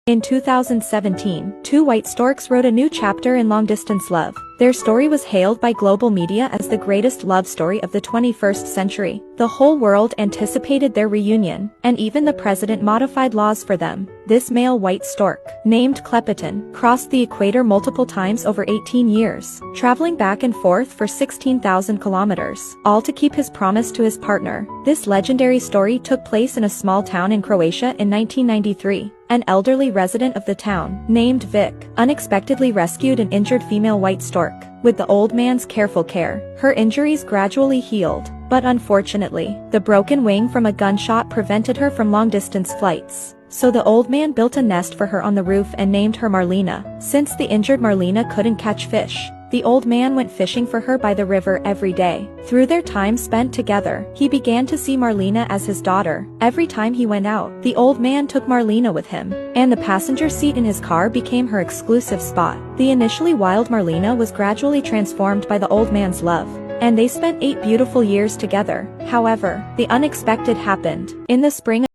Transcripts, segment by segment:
In 2017, two white storks wrote a new chapter in long-distance love. Their story was hailed by global media as the greatest love story of the 21st century. The whole world anticipated their reunion, and even the president modified laws for them. This male white stork, named Klepeton, crossed the equator multiple times over 18 years, traveling back and forth for 16,000 kilometers, all to keep his promise to his partner. This legendary story took place in a small town in Croatia in 1993. An elderly resident of the town, named Vic, unexpectedly rescued an injured female white stork. With the old man's careful care, her injuries gradually healed. But unfortunately, the broken wing from a gunshot prevented her from long-distance flights. So the old man built a nest for her on the roof and named her Marlena. Since the injured Marlena couldn't catch fish, the old man went fishing for her by the river every day. Through their time spent together, he began to see Marlena as his daughter. Every time he went out, the old man took Marlena with him, and the passenger seat in his car became her exclusive spot. The initially wild Marlena was gradually transformed by the old man's love, and they spent 8 beautiful years together. However, the unexpected happened. In the spring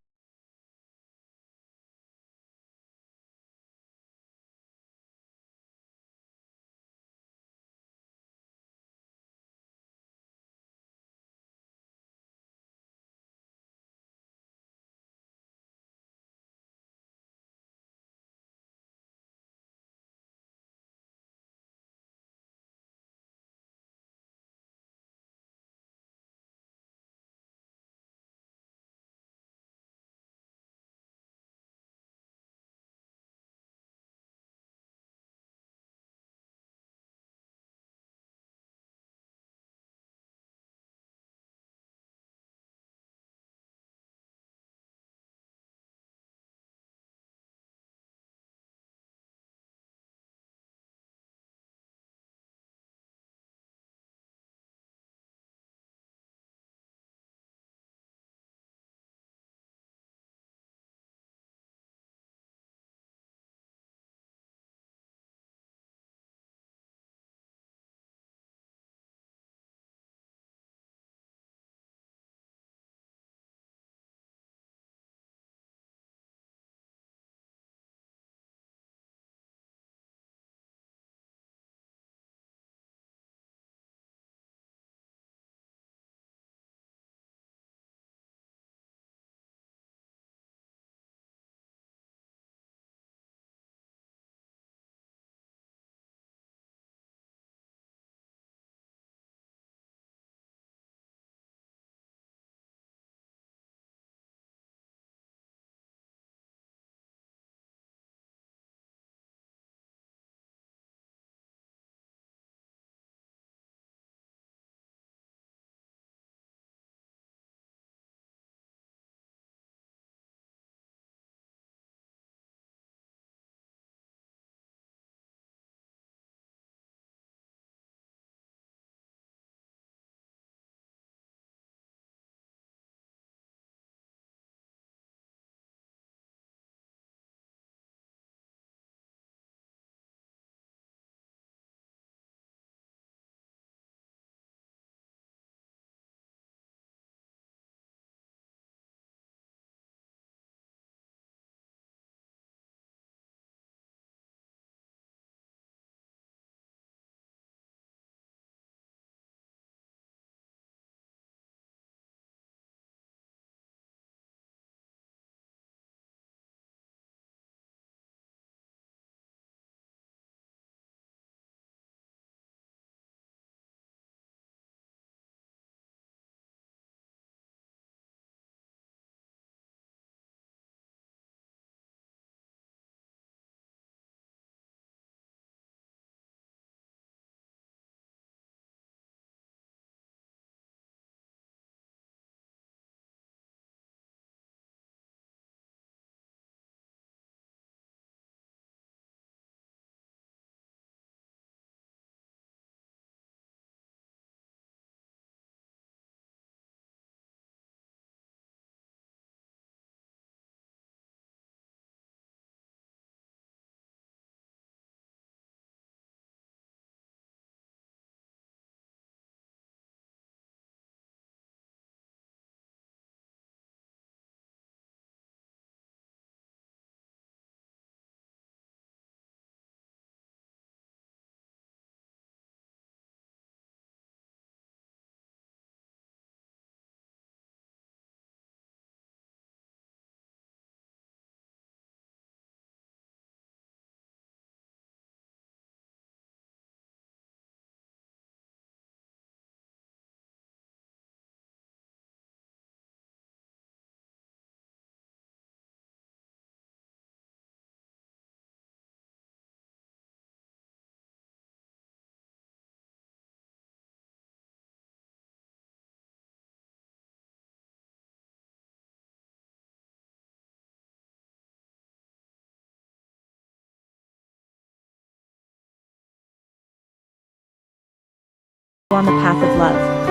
on the path of love.